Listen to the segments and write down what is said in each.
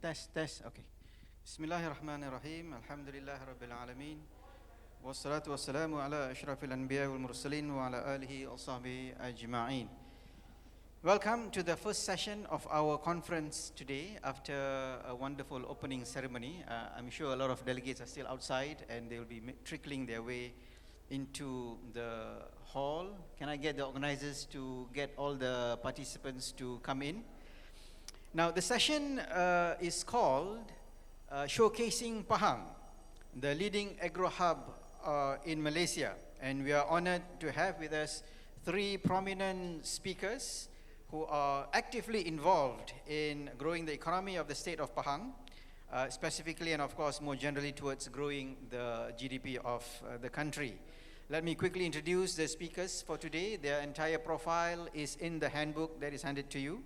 Test. Okay. Bismillahirrahmanirrahim. Alhamdulillah Rabbil Alameen. Wassalatu wassalamu ala ashrafil anbiya wal mursalin wa ala alihi wa sahbihi ajma'in. Welcome to the first session of our conference today after a wonderful opening ceremony. I'm sure a lot of delegates are still outside and they will be trickling their way into the hall. Can I get the organizers to get all the participants to come in? Now, the session is called Showcasing Pahang, the leading agro hub in Malaysia. And we are honored to have with us three prominent speakers who are actively involved in growing the economy of the state of Pahang, specifically and of course more generally towards growing the GDP of the country. Let me quickly introduce the speakers for today. Their entire profile is in the handbook that is handed to you.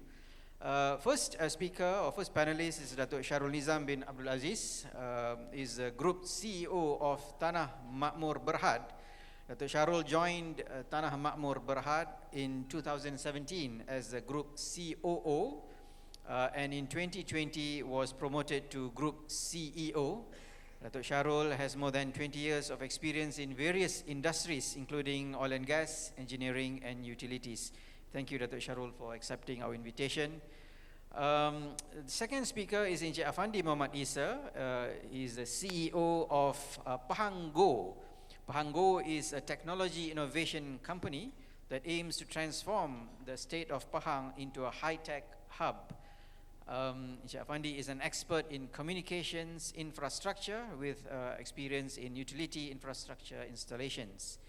First speaker or first panelist is Datuk Shahrul Nizam bin Abdul Aziz, is the Group CEO of Tanah Makmur Berhad. Datuk Shahrul joined Tanah Makmur Berhad in 2017 as the Group COO, and in 2020 was promoted to Group CEO. Datuk Shahrul has more than 20 years of experience in various industries, including oil and gas, engineering, and utilities. Thank you, Datuk Shahrul, for accepting our invitation. The second speaker is Encik Afandi Muhammad Isa. He is the CEO of Pahang Go. Pahang Go is a technology innovation company that aims to transform the state of Pahang into a high-tech hub. Encik Afandi is an expert in communications infrastructure with experience in utility infrastructure installations.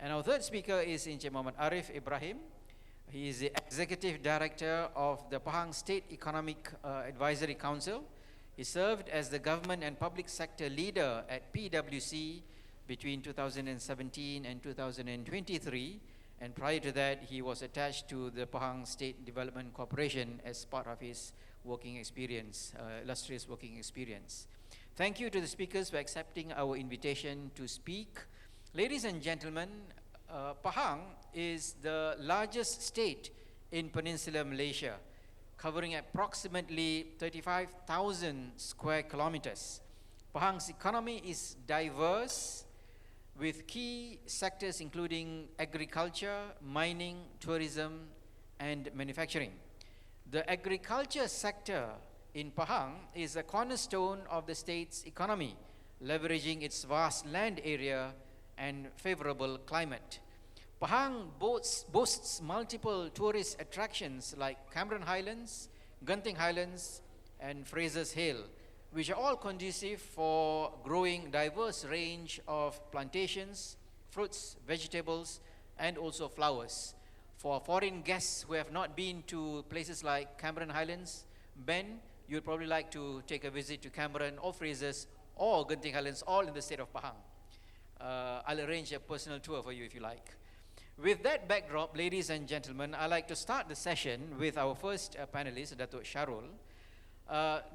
And our third speaker is Encik Muhammad Arif Ibrahim. He is the Executive Director of the Pahang State Economic Advisory Council. He served as the government and public sector leader at PwC between 2017 and 2023. And prior to that, he was attached to the Pahang State Development Corporation as part of his working experience, illustrious working experience. Thank you to the speakers for accepting our invitation to speak. Ladies and gentlemen, Pahang is the largest state in Peninsular Malaysia, covering approximately 35,000 square kilometers. Pahang's economy is diverse, with key sectors including agriculture, mining, tourism, and manufacturing. The agriculture sector in Pahang is a cornerstone of the state's economy, leveraging its vast land area and favorable climate. Pahang boasts multiple tourist attractions like Cameron Highlands, Genting Highlands, and Fraser's Hill, which are all conducive for growing diverse range of plantations, fruits, vegetables, and also flowers. For foreign guests who have not been to places like Cameron Highlands, Ben, you'd probably like to take a visit to Cameron or Fraser's or Genting Highlands, all in the state of Pahang. I'll arrange a personal tour for you if you like. With that backdrop, ladies and gentlemen, I'd like to start the session with our first panelist, Datuk Shahrul.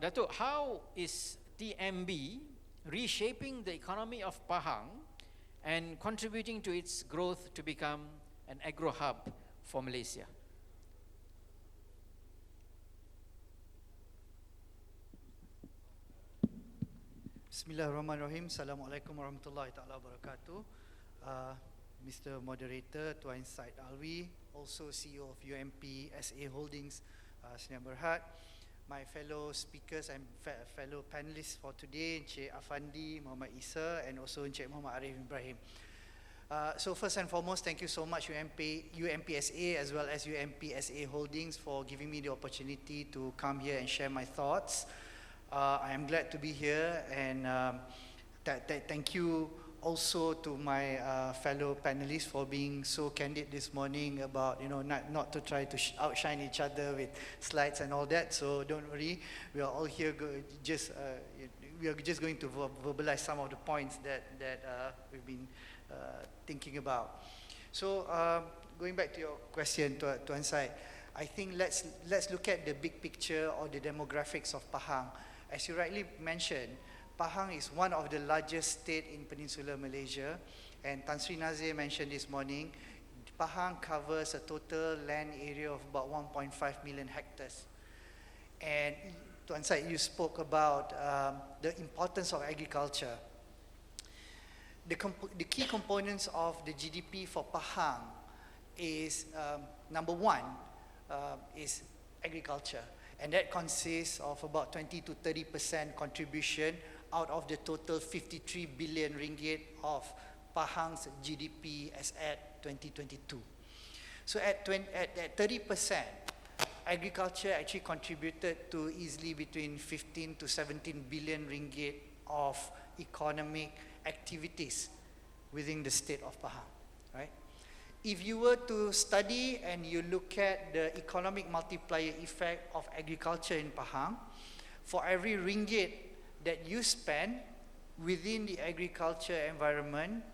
Datuk, how is TMB reshaping the economy of Pahang and contributing to its growth to become an agro hub for Malaysia? Bismillahirrahmanirrahim. Assalamualaikum warahmatullahi ta'ala wabarakatuh. Mr. Moderator, Tuan Said Alwi, also CEO of UMP SA Holdings, Sdn Berhad. My fellow speakers and fellow panelists for today, Encik Afandi Muhammad Isa and also Encik Muhammad Arif Ibrahim. So first and foremost, thank you so much UMP SA as well as UMP SA Holdings for giving me the opportunity to come here and share my thoughts. I am glad to be here, and thank you also to my fellow panelists for being so candid this morning about, not to try to outshine each other with slides and all that. So don't worry, we are all here we are just going to verbalize some of the points that we've been thinking about. So going back to your question, Tuan Said, I think let's look at the big picture or the demographics of Pahang. As you rightly mentioned, Pahang is one of the largest state in Peninsular Malaysia, and Tan Sri Nazir mentioned this morning, Pahang covers a total land area of about 1.5 million hectares. And Tuan Syed, you spoke about the importance of agriculture. The key components of the GDP for Pahang is, number one, is agriculture. And that consists of about 20 to 30% contribution out of the total 53 billion ringgit of Pahang's GDP as at 2022. So at 30%, agriculture actually contributed to easily between 15 to 17 billion ringgit of economic activities within the state of Pahang, right? If you were to study and you look at the economic multiplier effect of agriculture in Pahang, for every ringgit that you spend within the agriculture environment,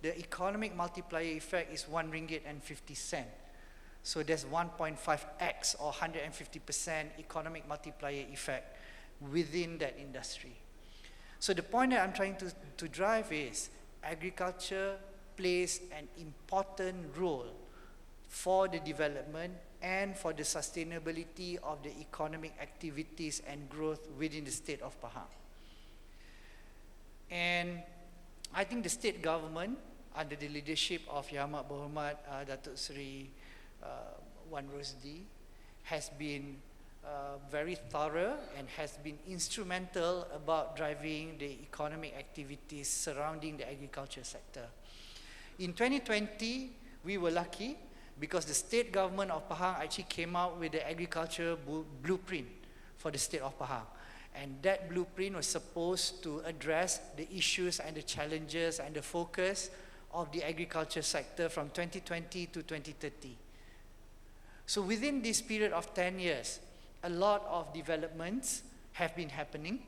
the economic multiplier effect is 1 ringgit and 50 cent. So there's 1.5x or 150% economic multiplier effect within that industry. So the point that I'm trying to drive is agriculture plays an important role for the development and for the sustainability of the economic activities and growth within the state of Pahang. And I think the state government, under the leadership of Yang Amat Berhormat Datuk Seri Wan Rosdi, has been very thorough and has been instrumental about driving the economic activities surrounding the agriculture sector. In 2020, we were lucky because the state government of Pahang actually came out with the agriculture blueprint for the state of Pahang. And that blueprint was supposed to address the issues and the challenges and the focus of the agriculture sector from 2020 to 2030. So within this period of 10 years, a lot of developments have been happening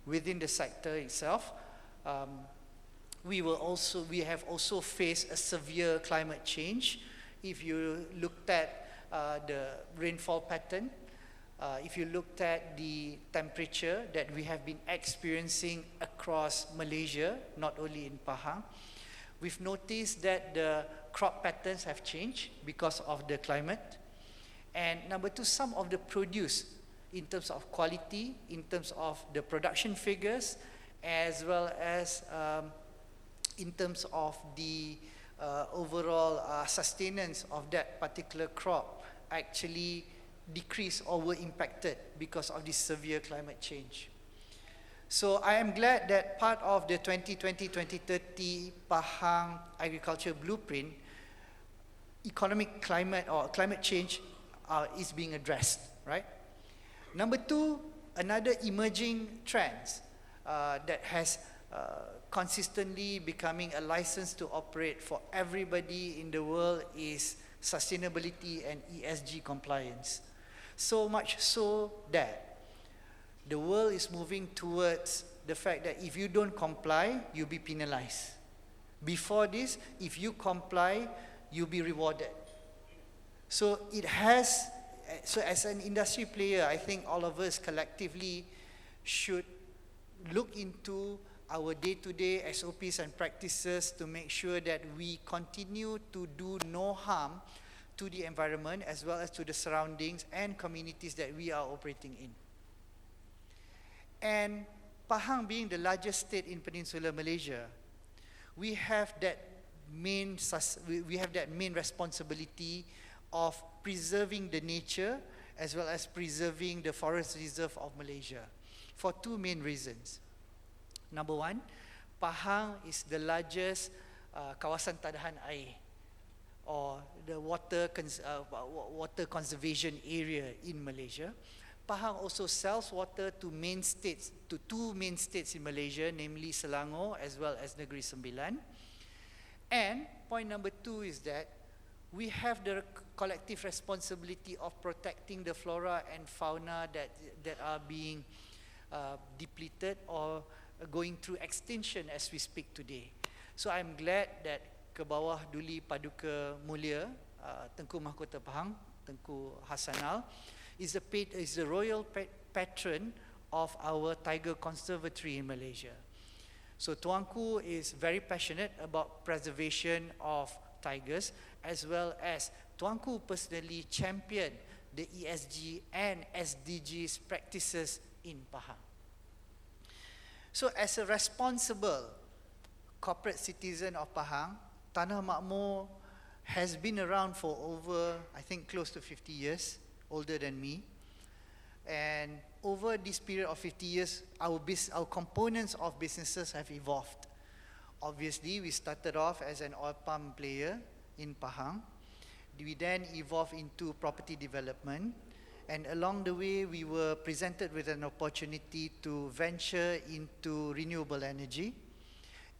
within the sector itself. We have also faced a severe climate change. If you looked at the rainfall pattern, if you looked at the temperature that we have been experiencing across Malaysia, not only in Pahang, we've noticed that the crop patterns have changed because of the climate. And number two, some of the produce in terms of quality, in terms of the production figures, as well as in terms of the overall sustenance of that particular crop actually decreased or were impacted because of this severe climate change. So I am glad that part of the 2020-2030 Pahang Agriculture Blueprint, economic climate or climate change is being addressed, right? Number two, another emerging trends that has consistently becoming a license to operate for everybody in the world is sustainability and ESG compliance. So much so that the world is moving towards the fact that if you don't comply, you'll be penalized. Before this, if you comply, you'll be rewarded. So as an industry player, I think all of us collectively should look into our day-to-day SOPs and practices to make sure that we continue to do no harm to the environment as well as to the surroundings and communities that we are operating in. And Pahang being the largest state in Peninsular Malaysia, we have that main responsibility of preserving the nature as well as preserving the forest reserve of Malaysia for two main reasons. Number one, Pahang is the largest kawasan tadahan air or the water conservation area in Malaysia. Pahang also sells water to two main states in Malaysia, namely Selangor as well as Negeri Sembilan. And point number two is that we have the collective responsibility of protecting the flora and fauna that are being depleted or going through extinction as we speak today. So I'm glad that Kebawah Duli Paduka Mulia Tengku Mahkota Pahang, Tengku Hasanal, is the royal patron of our tiger conservatory in Malaysia. So Tuanku is very passionate about preservation of tigers, as well as Tuanku personally champion the ESG and SDGs practices in Pahang. So as a responsible corporate citizen of Pahang, Tanah Makmur has been around for over, I think, close to 50 years, older than me. And over this period of 50 years, our components of businesses have evolved. Obviously, we started off as an oil palm player in Pahang. We then evolved into property development. And along the way, we were presented with an opportunity to venture into renewable energy.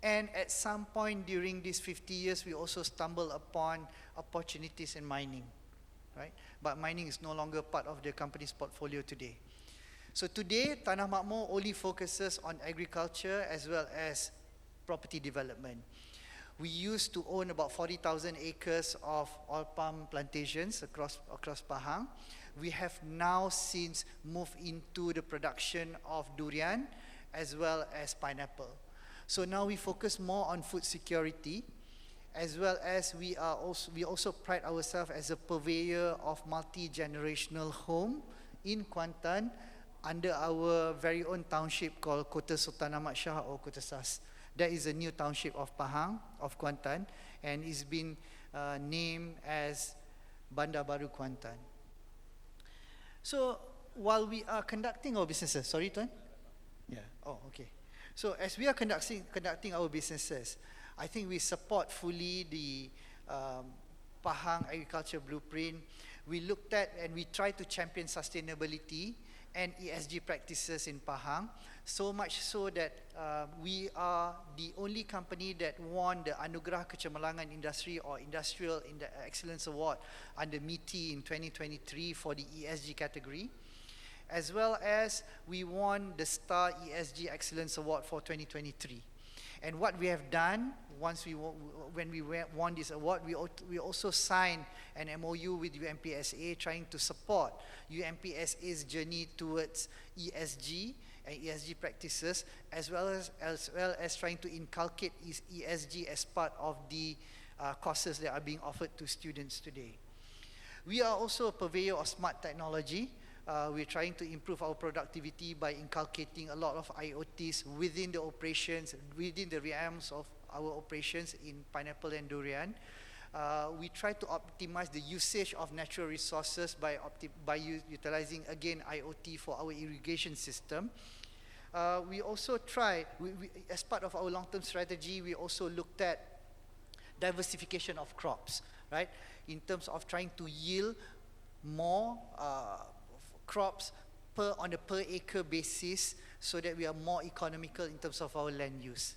And at some point during these 50 years, we also stumbled upon opportunities in mining, right? But mining is no longer part of the company's portfolio today. So today, Tanah Makmur only focuses on agriculture as well as property development. We used to own about 40,000 acres of oil palm plantations across Pahang. We have now since moved into the production of durian as well as pineapple. So now we focus more on food security, as well as we also pride ourselves as a purveyor of multi-generational home in Kuantan under our very own township called Kota Sultan Ahmad Shah or Kota SAS. That is a new township of Pahang, of Kuantan, and it's been named as Bandar Baru Kuantan. So while we are conducting our businesses, sorry Tuan? Yeah, oh okay. So as we are conducting our businesses, I think we support fully the Pahang Agriculture Blueprint. We looked at and we try to champion sustainability and ESG practices in Pahang, so much so that we are the only company that won the Anugerah Kecemerlangan Industri or Industrial Excellence Award under MITI in 2023 for the ESG category, as well as we won the Star ESG Excellence Award for 2023. And what we have done, when we won this award, we also signed an MOU with UMPSA trying to support UMPSA's journey towards ESG and ESG practices, as well as trying to inculcate ESG as part of the courses that are being offered to students today. We are also a purveyor of smart technology. We're trying to improve our productivity by inculcating a lot of IoTs within the operations, within the realms of our operations in pineapple and durian. We try to optimize the usage of natural resources by utilizing, again, IoT for our irrigation system. We also as part of our long-term strategy, we also looked at diversification of crops, right? In terms of trying to yield more crops on a per acre basis so that we are more economical in terms of our land use.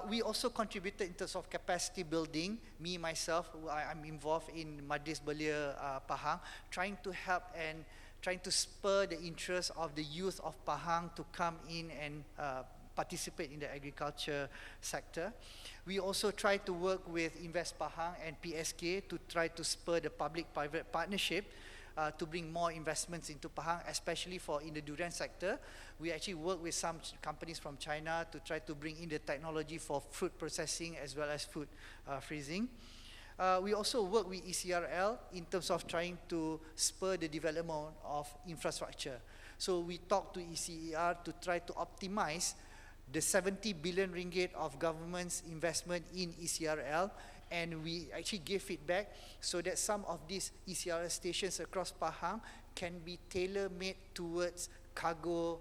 We also contributed in terms of capacity building. Me, myself, I'm involved in Madris Belia Pahang, trying to help and trying to spur the interest of the youth of Pahang to come in and participate in the agriculture sector. We also try to work with Invest Pahang and PSK to try to spur the public-private partnership to bring more investments into Pahang, especially in the durian sector. We actually work with some companies from China to try to bring in the technology for fruit processing as well as food freezing. We also work with ECRL in terms of trying to spur the development of infrastructure. So we talk to ECER to try to optimize the 70 billion ringgit of government's investment in ECRL, and we actually gave feedback so that some of these ECRL stations across Pahang can be tailor-made towards cargo,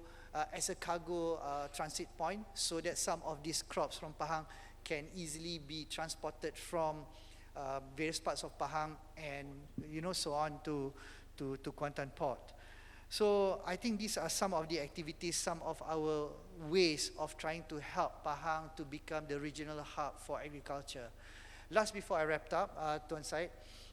as a cargo transit point, so that some of these crops from Pahang can easily be transported from various parts of Pahang and so on to Kuantan Port. So I think these are some of the activities, some of our ways of trying to help Pahang to become the regional hub for agriculture. Last, before I wrapped up, Tuan Syed,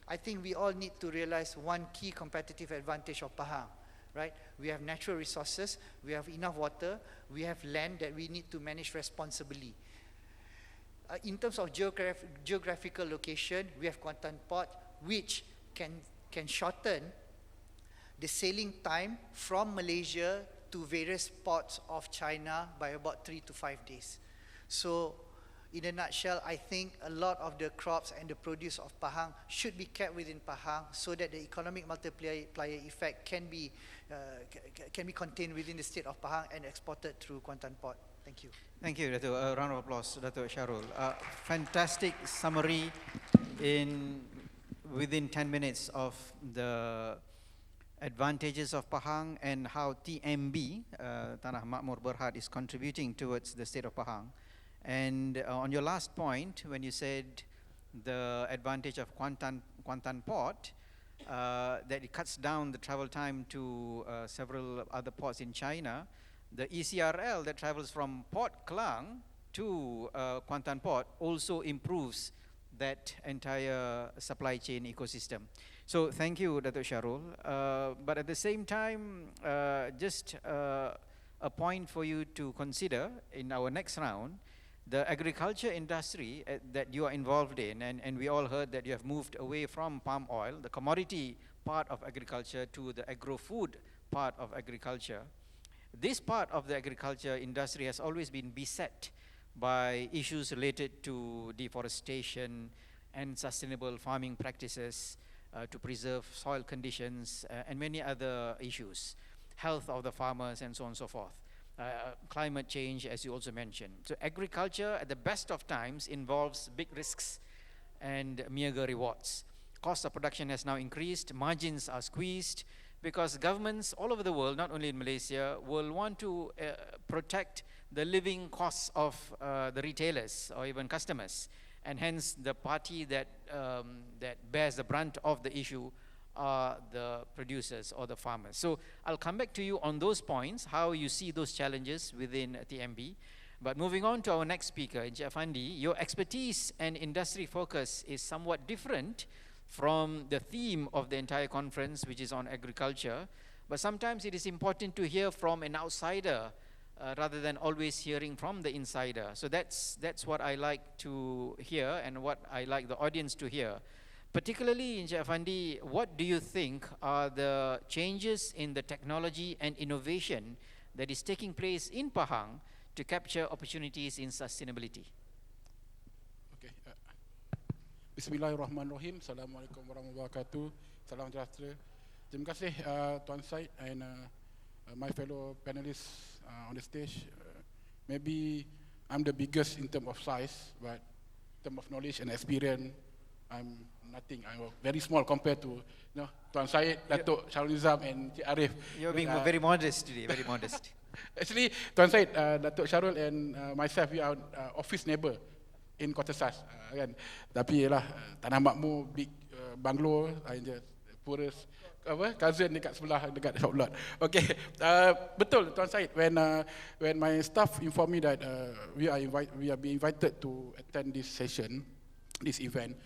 I think we all need to realize one key competitive advantage of Pahang, right? We have natural resources, we have enough water, we have land that we need to manage responsibly. In terms of geographical location, we have Kuantan Port, which can shorten the sailing time from Malaysia to various ports of China by about 3 to 5 days. So in a nutshell, I think a lot of the crops and the produce of Pahang should be kept within Pahang so that the economic multiplier effect can be contained within the state of Pahang and exported through Kuantan Port. Thank you. Thank you, Dato'. A round of applause, Dato' Sharul. Fantastic summary within 10 minutes of the advantages of Pahang and how TMB, Tanah Makmur Berhad, is contributing towards the state of Pahang. And on your last point, when you said the advantage of Kuantan Port, that it cuts down the travel time to several other ports in China, the ECRL that travels from Port Klang to Kuantan Port also improves that entire supply chain ecosystem. So thank you, Dato' Sharul. But at the same time, just a point for you to consider in our next round, the agriculture industry that you are involved in, and we all heard that you have moved away from palm oil, the commodity part of agriculture, to the agro-food part of agriculture. This part of the agriculture industry has always been beset by issues related to deforestation and sustainable farming practices to preserve soil conditions and many other issues, health of the farmers and so on and so forth. Climate change, as you also mentioned. So agriculture at the best of times involves big risks and meager rewards. Cost of production has now increased, margins are squeezed, because governments all over the world, not only in Malaysia, will want to protect the living costs of the retailers or even customers. And hence the party that bears the brunt of the issue are the producers or the farmers. So I'll come back to you on those points, how you see those challenges within TMB. But moving on to our next speaker, Encik Afandi, your expertise and industry focus is somewhat different from the theme of the entire conference, which is on agriculture. But sometimes it is important to hear from an outsider rather than always hearing from the insider. So that's what I like to hear and what I like the audience to hear. Particularly, Encik Afandi, what do you think are the changes in the technology and innovation that is taking place in Pahang to capture opportunities in sustainability? Okay. Bismillahirrahmanirrahim. Assalamualaikum warahmatullahi wabarakatuh. Salam sejahtera. Terima kasih Tuan Syed and my fellow panelists on the stage. Maybe I'm the biggest in terms of size, but in terms of knowledge and experience, I'm nothing. I'm very small compared to Tuan Syed, Datuk Sharul Nizam and Cik Arif. You're being very modest today, very modest. Actually, Tuan Syed, Datuk Sharul and myself, we are office neighbour in Kota Sas. Kan? Tapi yalah, Tanah Makmur, big bungalow, poorest cousin dekat sebelah, dekat shop lot. Okay, betul Tuan Syed. When my staff informed me that we are being invited to attend this session, this event,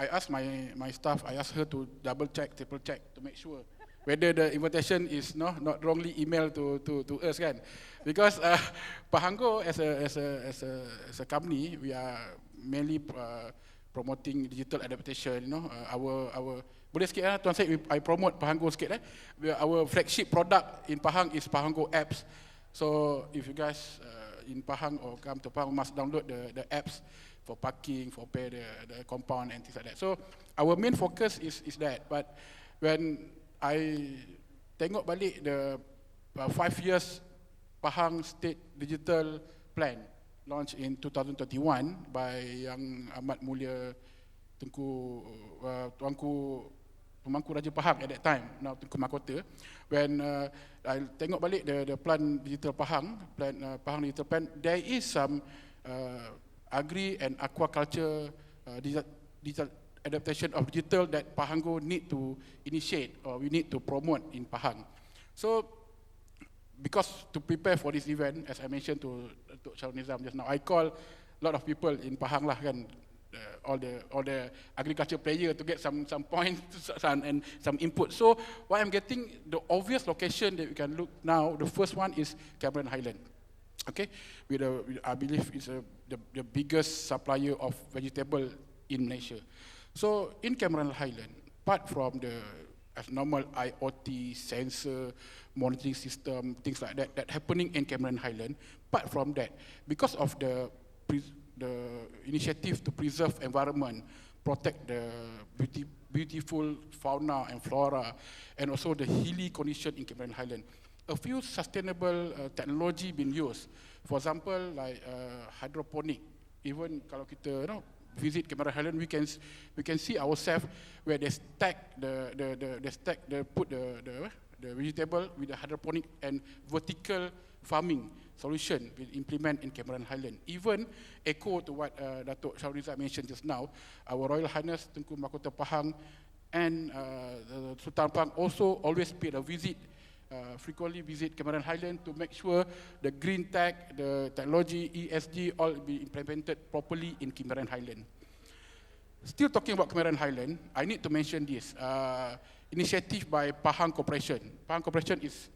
I asked my staff, I asked her to double check, triple check to make sure whether the invitation is not wrongly emailed to us, kan? Because Pahango as a company, we are mainly promoting digital adaptation. Our boleh sikit Tuan Syed, I promote Pahango sikit. Our flagship product in Pahang is Pahango apps. So if you guys in Pahang or come to Pahang, must download the apps for parking, for pay the compound and things like that. So our main focus is that. But when I tengok balik the 5 years Pahang State Digital Plan launched in 2021 by Yang Amat Mulia Tuanku Pemangku Raja Pahang at that time, now Tunku Mahkota. When I tengok balik the plan Digital Pahang, Pahang Digital Plan, there is some agri and aquaculture digital adaptation of digital that Pahango need to initiate or we need to promote in Pahang. So, because to prepare for this event, as I mentioned to Sharul Nizam just now, I call a lot of people in Pahang lah, kan, all the agriculture player to get some points and some input. So, what I'm getting, the obvious location that we can look now, the first one is Cameron Highland. Okay, I believe it's the biggest supplier of vegetable in Malaysia. So in Cameron Highland, apart from the normal IoT sensor monitoring system, things like that happening in Cameron Highland, apart from that, because of the the initiative to preserve environment, protect the beautiful fauna and flora, and also the hilly condition in Cameron Highland. A few sustainable technology being used. For example, like hydroponic. Even kalau kita visit Cameron Highland, we can see ourselves where they stack put the vegetable with the hydroponic and vertical farming solution we implement in Cameron Highland. Even echo to what Datuk Shahrizal mentioned just now, our Royal Highness Tunku Mahkota Pahang and the Sultan Pahang also always paid a visit, frequently visit Cameron Highland to make sure the green tech, the technology, ESG all be implemented properly in Cameron Highland. Still talking about Cameron Highland, I need to mention this initiative by Pahang Corporation. Pahang Corporation is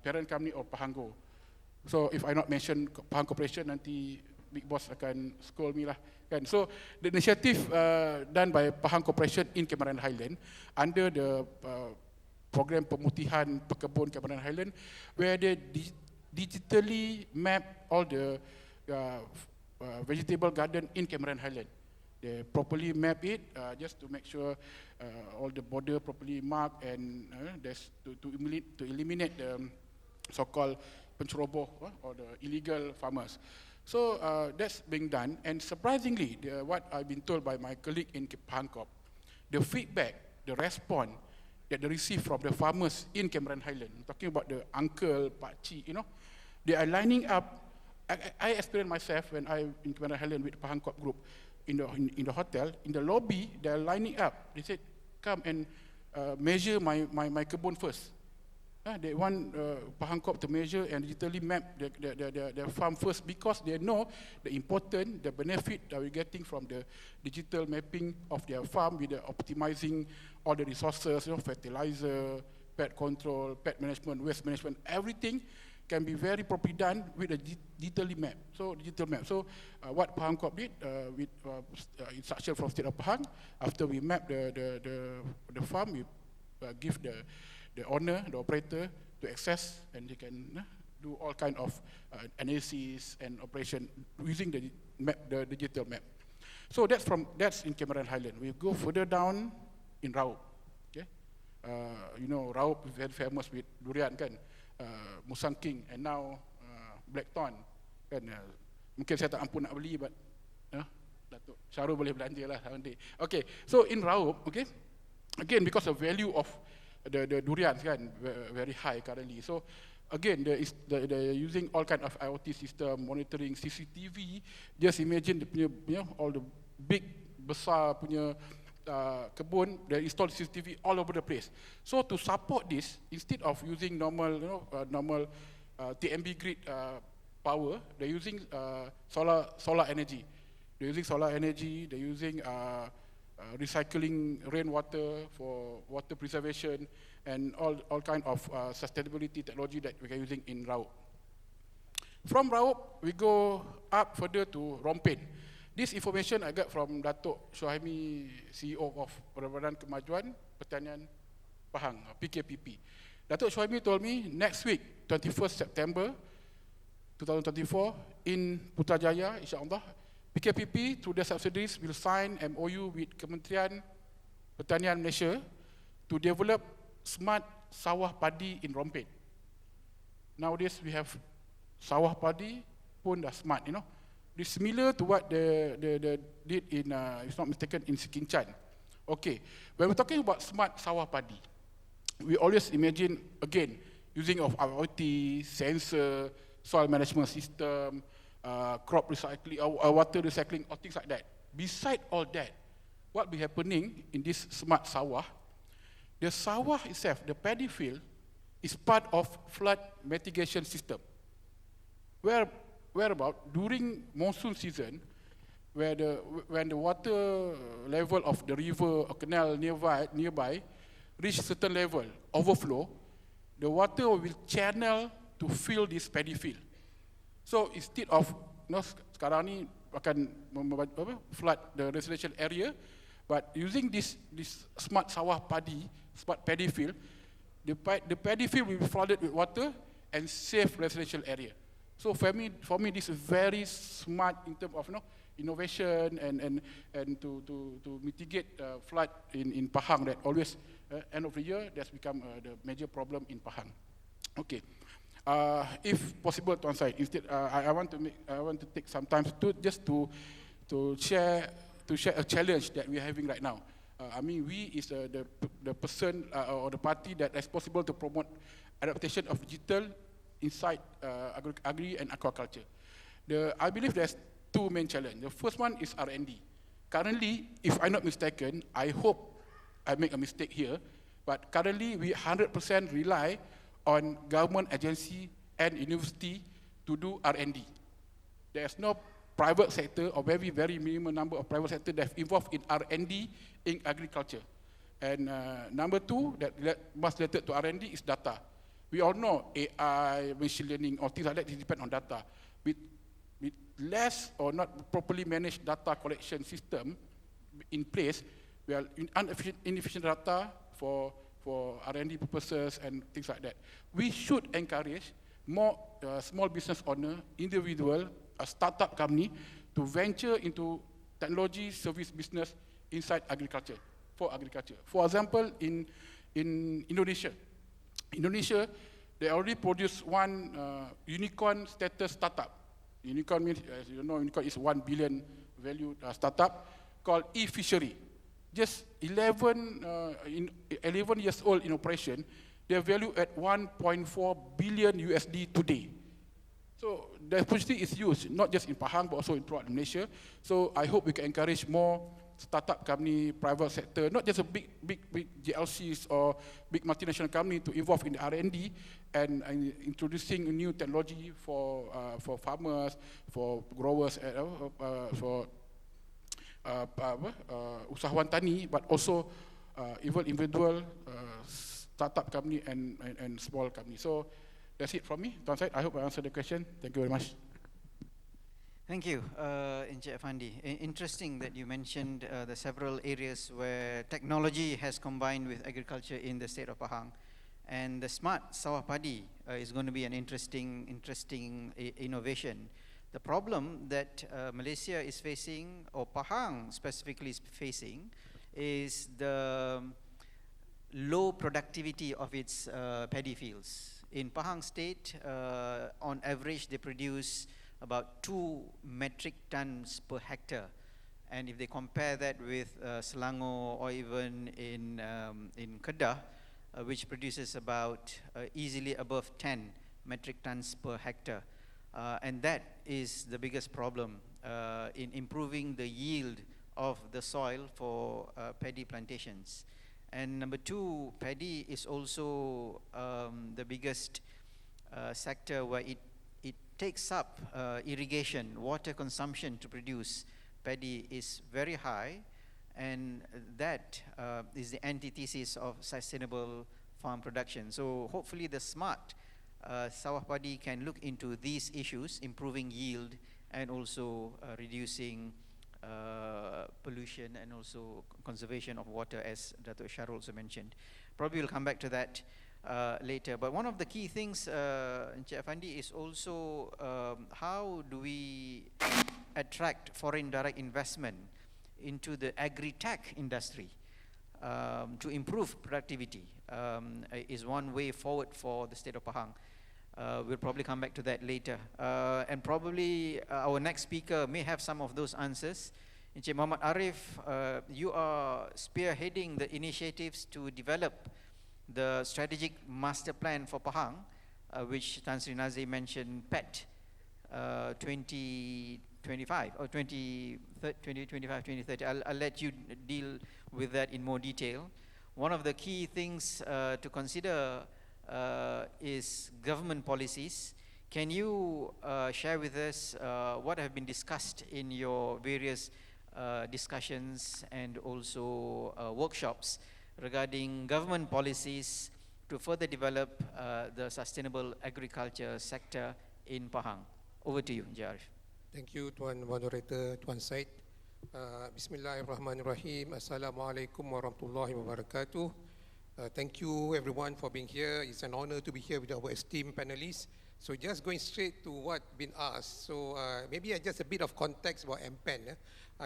parent company of Pahango. So if I not mention Pahang Corporation, nanti Big Boss akan scold me lah. Kan? So the initiative done by Pahang Corporation in Cameron Highland under the program pemutihan pekebun Cameron Highland, where they digitally map all the vegetable garden in Cameron Highland. They properly map it just to make sure all the border properly marked and to eliminate the so-called penceroboh or the illegal farmers. So that's being done, and surprisingly, what I've been told by my colleague in Pahang Corp, the feedback, the response that they receive from the farmers in Cameron Highland, talking about the uncle, pakcik, they are lining up. I experienced myself when I in Cameron Highland with Pahang Corp group in the hotel, in the lobby, they are lining up. They said, come and measure my kebun first. They want Pahang Corp to measure and digitally map their farm first, because they know the benefit that we're getting from the digital mapping of their farm with the optimizing all the resources, fertilizer, pest control, pest management, waste management, everything can be very properly done with a digitally map. So digital map. So what Pahang Corp did with instruction from State of Pahang, after we map the farm, we give the owner, the operator, to access, and they can do all kind of analysis and operation using the map, the digital map. So that's in Cameron Highland. We go further down in Raup. Okay, Raup is very famous with durian kan, Musang King, and now Blackthorn kan. Mungkin saya tak ampun nak beli, but Datuk Syarul boleh belanja lah nanti. Okay, so in Raup, okay, again because of value of the durians kan very high currently. So again, they're using all kind of IoT system, monitoring, CCTV. Just imagine the punya all the big besar punya kebun, they install CCTV all over the place. So to support this, instead of using normal TMB grid power, they're using solar energy. They're using solar energy. They're using recycling rainwater for water preservation, and all kind of sustainability technology that we are using in Raup. From Raup, we go up further to Rompin. This information I got from Datuk Syuhaimi, CEO of Perhimpunan Kemajuan Pertanian Pahang, PKPP. Datuk Syuhaimi told me next week, 21st September 2024, in Putrajaya, insyaAllah, PKPP through their subsidiaries will sign MOU with Kementerian Pertanian Malaysia to develop smart sawah padi in Rompin. Nowadays we have sawah padi pun dah smart, It's similar to what they did in, if not mistaken, in Sikinchan. Okay, when we're talking about smart sawah padi, we always imagine, again, using of IoT, sensor, soil management system, crop recycling, water recycling, or things like that. Beside all that, what be happening in this smart sawah, the sawah itself, the paddy field, is part of flood mitigation system. Whereabout during monsoon season, when the water level of the river or canal nearby reach certain level, overflow, the water will channel to fill this paddy field. So instead of sekarang ni akan flood the residential area, but using this smart sawah padi, smart paddy field, the paddy field will be flooded with water and save residential area. So for me, this is very smart in terms of innovation and to mitigate flood in Pahang that always end of the year that's become the major problem in Pahang. Okay. If possible, Tuan Syed, instead I want to take some time to share a challenge that we're having right now. I mean, we is the person or the party that is possible to promote adaptation of digital inside agri and aquaculture. I believe there's two main challenges. The first one is R&D. Currently, if I'm not mistaken, I hope I make a mistake here, but currently we 100% rely on government agency and university to do R&D. There's no private sector or very, very minimal number of private sector that's involved in R&D in agriculture. And number two, that must related to R&D is data. We all know AI, machine learning, or things like that depend on data. With less or not properly managed data collection system in place, we are inefficient data for R&D purposes and things like that. We should encourage more small business owner, individual, a startup company to venture into technology service business inside agriculture, for agriculture. For example, in Indonesia, they already produced one unicorn status startup. Unicorn means, as you know, unicorn is 1 billion value startup called e-fishery. Just 11 years old in operation, they are valued at 1.4 billion USD today. So the opportunity is huge, not just in Pahang, but also throughout Malaysia. So I hope we can encourage more startup company, private sector, not just a big GLCs or big multinational company to involve in the R&D and introducing new technology for farmers, for growers, for usahawan tani, but also even individual startup company and small company. So that's it from me, Tuan Syed. I hope I answered the question. Thank you very much. Thank you, Encik Effendi. Interesting that you mentioned the several areas where technology has combined with agriculture in the state of Pahang. And the smart sawah padi is going to be an interesting innovation. The problem that Malaysia is facing, or Pahang specifically is facing, is the low productivity of its paddy fields. In Pahang state, on average, they produce about 2 metric tons per hectare. And if they compare that with Selangor or even in Kedah, which produces about easily above 10 metric tons per hectare. And that is the biggest problem in improving the yield of the soil for paddy plantations. And number two, paddy is also the biggest sector where it takes up irrigation, water consumption to produce paddy is very high, and that is the antithesis of sustainable farm production. So hopefully the smart sawah padi can look into these issues, improving yield and also reducing pollution and also conservation of water, as Dato' Sharul also mentioned. Probably we'll come back to that later. But one of the key things, Encik Effendi, is also how do we attract foreign direct investment into the agri-tech industry to improve productivity is one way forward for the state of Pahang. We'll probably come back to that later. And probably our next speaker may have some of those answers. Encik Muhammad Arif, you are spearheading the initiatives to develop the strategic master plan for Pahang, which Tan Sri Nazir mentioned, PET 2025 or 2030. I'll let you deal with that in more detail. One of the key things to consider is government policies. Can you share with us what have been discussed in your various discussions and also workshops regarding government policies to further develop the sustainable agriculture sector in Pahang? Over to you, Encik Arif. Thank you, Tuan Moderator, Tuan Syed. Bismillahirrahmanirrahim. Assalamualaikum warahmatullahi wabarakatuh. Thank you everyone for being here. It's an honor to be here with our esteemed panelists. So just going straight to what been asked. So maybe just a bit of context about MPEN.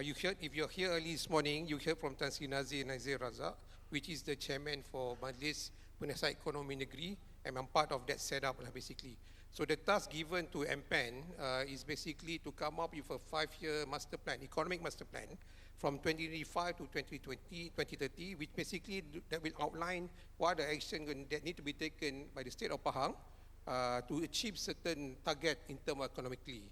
You heard, if you're here early this morning, you heard from Tan Sri Nazir Razak, which is the chairman for Majlis Penasihat Ekonomi Negeri, and I'm part of that setup basically. So the task given to MPEN is basically to come up with a 5-year master plan, economic master plan, from 2025 to 2030, which basically that will outline what the action that need to be taken by the state of Pahang to achieve certain target in terms economically.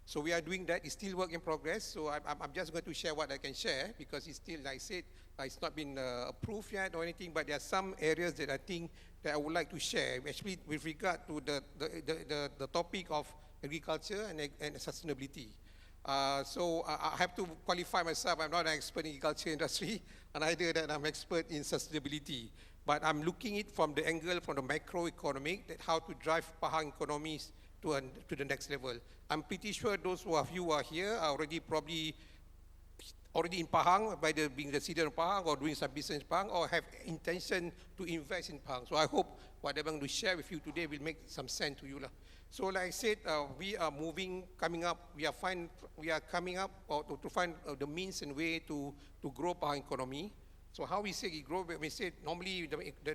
So we are doing that. It's still work in progress. So I'm just going to share what I can share because it's still, like I said, it's not been approved yet or anything. But there are some areas that I think that I would like to share, especially with regard to the topic of agriculture and sustainability. So I have to qualify myself. I'm not an expert in agriculture industry, and either that I'm expert in sustainability. But I'm looking it from the angle, from the macroeconomic, that how to drive Pahang economies to the next level. I'm pretty sure those of you who are here are already in Pahang, either being resident of Pahang or doing some business in Pahang, or have intention to invest in Pahang. So I hope whatever I'm going to share with you today will make some sense to you. So like I said, we are coming up, we are coming up to find the means and way to grow Pahang economy. So how we say it grow, we say normally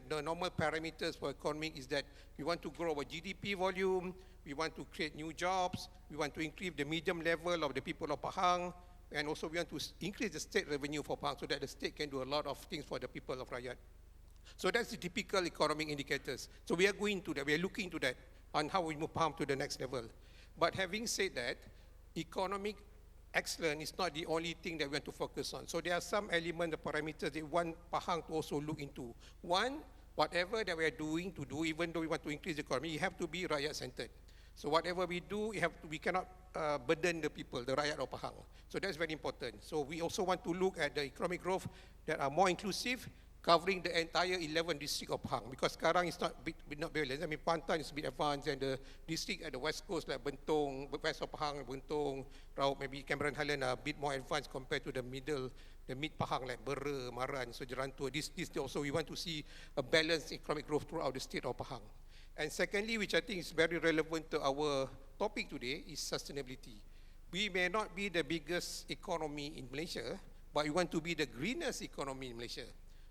the normal parameters for economy is that we want to grow our GDP volume, we want to create new jobs, we want to increase the medium level of the people of Pahang, and also we want to increase the state revenue for Pahang so that the state can do a lot of things for the people of Rakyat. So that's the typical economic indicators. So we are going to that, we are looking to that on how we move Pahang to the next level. But having said that, economic excellence is not the only thing that we want to focus on. So there are some elements, the parameters that we want Pahang to also look into. One, whatever that we are doing to do, even though we want to increase the economy, you have to be Rakyat-centered. So whatever we do, we cannot burden the people, the Rakyat of Pahang. So that's very important. So we also want to look at the economic growth that are more inclusive, covering the entire 11 districts of Pahang. Because sekarang it's not balanced. I mean, Pantan is a bit advanced, and the district at the west coast like Bentong, west of Pahang, Bentong, Raub, maybe Cameron Highland are a bit more advanced compared to the mid Pahang like Bera, Maran, so Jerantua. This also we want to see a balanced economic growth throughout the state of Pahang. And secondly, which I think is very relevant to our topic today, is sustainability. We may not be the biggest economy in Malaysia, but we want to be the greenest economy in Malaysia.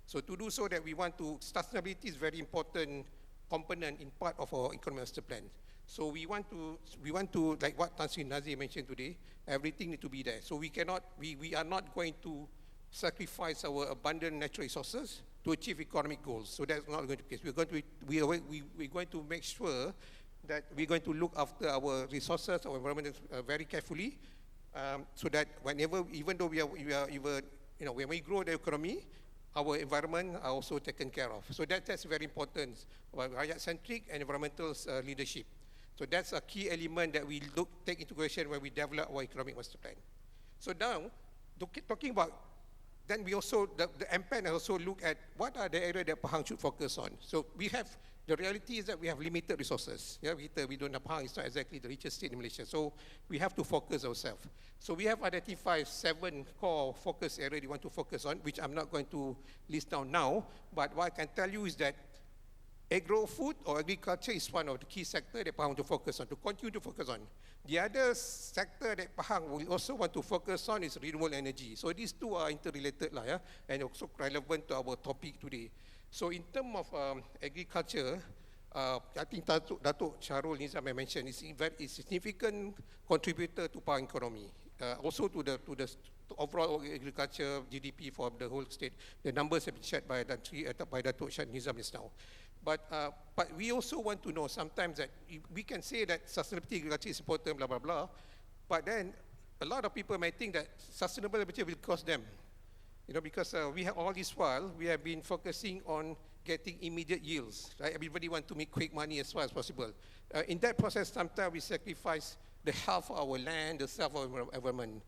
So to do so that we want to, sustainability is very important component in part of our economic master plan. So we want to, like what Tan Sri Nazir mentioned today, everything need to be there. So we are not going to sacrifice our abundant natural resources to achieve economic goals. So that's not going to be the case. We're going to make sure that we're going to look after our resources, our environment very carefully, so that even though when we grow the economy, our environment are also taken care of. So that's very important, Rakyat-centric and environmental leadership. So that's a key element that we take into consideration when we develop our economic master plan. So now, talking about, then we also, the MPAN also look at what are the areas that Pahang should focus on. So the reality is that we have limited resources. Yeah, we don't have, Pahang is not exactly the richest state in Malaysia. So we have to focus ourselves. So we have identified 7 core focus areas we want to focus on, which I'm not going to list down now. But what I can tell you is that agro-food or agriculture is one of the key sectors that Pahang want to focus on, to continue to focus on. The other sector that Pahang will also want to focus on is renewable energy. So these two are interrelated and also relevant to our topic today. So in terms of agriculture, I think Datuk Sharul Nizam mentioned is a significant contributor to Pahang economy. Also to the overall agriculture GDP for the whole state. The numbers have been shared by Datuk Sharul Nizam just now. But we also want to know sometimes that we can say that sustainability agriculture is important, blah, blah, blah. But then a lot of people might think that sustainable agriculture will cost them. Because we have all this while, we have been focusing on getting immediate yields, right? Everybody wants to make quick money as far as possible. In that process, sometimes we sacrifice the health of our land, the health of our environment,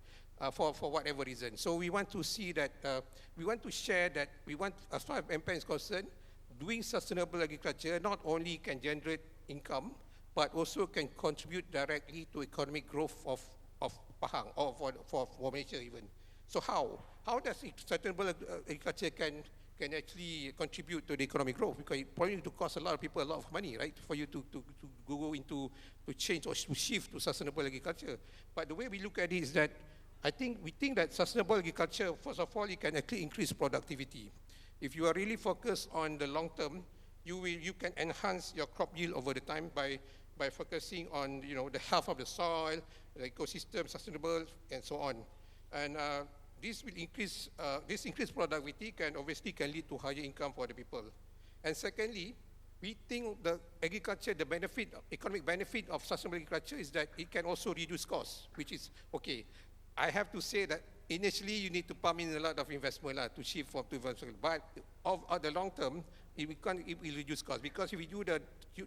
for whatever reason. So we want to see that, we want to share that, as far as MPAN is concerned, doing sustainable agriculture not only can generate income, but also can contribute directly to economic growth of Pahang, or for Malaysia even. So how does sustainable agriculture can can actually contribute to the economic growth, because it probably to cost a lot of people a lot of money, right, for you to go into, to change or to shift to sustainable agriculture. But the way we look at it is that we think that sustainable agriculture, first of all, it can actually increase productivity. If you are really focused on the long term, you can enhance your crop yield over the time by focusing on the health of the soil, the ecosystem, sustainable, and so on. And this will increase increased productivity can lead to higher income for the people. And secondly, we think the agriculture, the economic benefit of sustainable agriculture is that it can also reduce costs, which is okay. I have to say that initially you need to pump in a lot of investment to shift from to investment, but of the long term, it will reduce costs, because if you do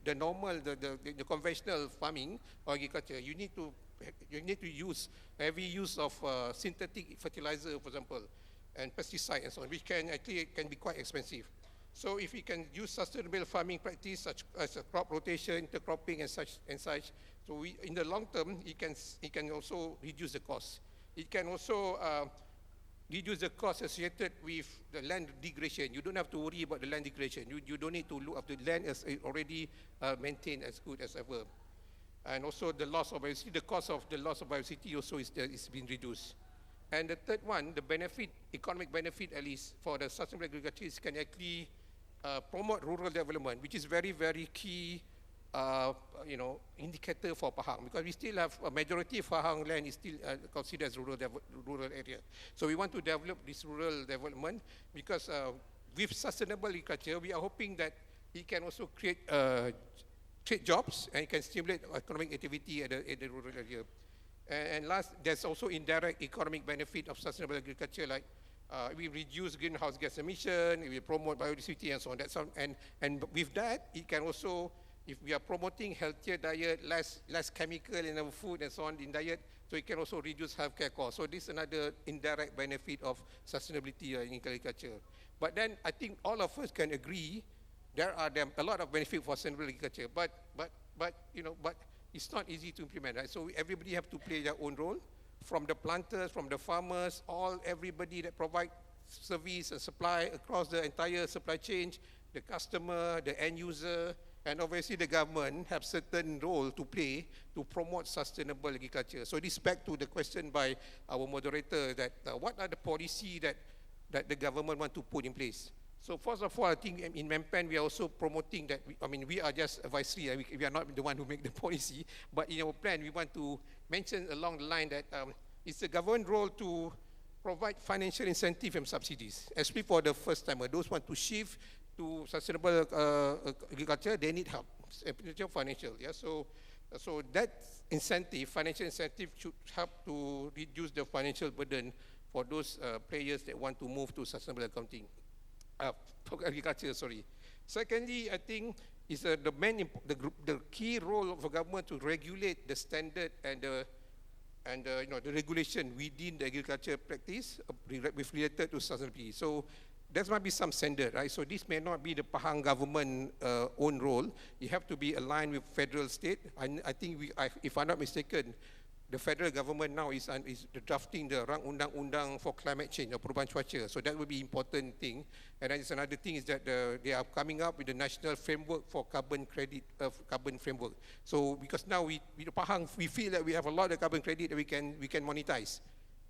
the normal, the conventional farming or agriculture, you need to use heavy use of synthetic fertilizer, for example, and pesticide and so on, which can be quite expensive. So if we can use sustainable farming practice such as a crop rotation, intercropping and such, so in the long term, it can also reduce the cost. It can also reduce the cost associated with the land degradation. You don't have to worry about the land degradation. You don't need to look after the land as already maintained as good as ever. And also the loss of biodiversity, the cost of the loss of biodiversity also is being reduced. And the third one, the benefit, economic benefit at least for the sustainable agriculture, is can actually promote rural development, which is very, very key indicator for Pahang, because we still have a majority of Pahang land is still considered as rural area. So we want to develop this rural development, because with sustainable agriculture, we are hoping that it can also create jobs, and it can stimulate economic activity at the rural area. And last, there's also indirect economic benefit of sustainable agriculture, like we reduce greenhouse gas emission, we promote biodiversity and so on. And with that, it can also, if we are promoting healthier diet, less chemical in our food and so on in diet, so it can also reduce healthcare costs. So this is another indirect benefit of sustainability in agriculture. But then I think all of us can agree there are a lot of benefit for sustainable agriculture. But it's not easy to implement, right? So everybody have to play their own role, from the planters, from the farmers, everybody that provide service and supply across the entire supply chain, the customer, the end user, and obviously the government have certain role to play to promote sustainable agriculture. So this back to the question by our moderator that what are the policy that the government want to put in place. So first of all, I think in Mempan we are also promoting that, we are just advisory, we are not the one who make the policy, but in our plan we want to mention along the line that it's the government role to provide financial incentive and subsidies, especially for the first timer. Those want to shift to sustainable agriculture, they need help, financial. Yeah, so that incentive, financial incentive, should help to reduce the financial burden for those players that want to move to sustainable agriculture. Secondly, I think is the key role of the government to regulate the standard and the regulation within the agriculture practice related to sustainability. So there might be some standard, right? So this may not be the Pahang government own role. You have to be aligned with federal state. I think if I'm not mistaken, the federal government now is drafting the Rang Undang-Undang for climate change or perubahan cuaca. So that will be important thing. And then another thing is that they are coming up with the national framework for carbon credit, carbon framework. So because now with Pahang, we feel that we have a lot of carbon credit that we can monetize.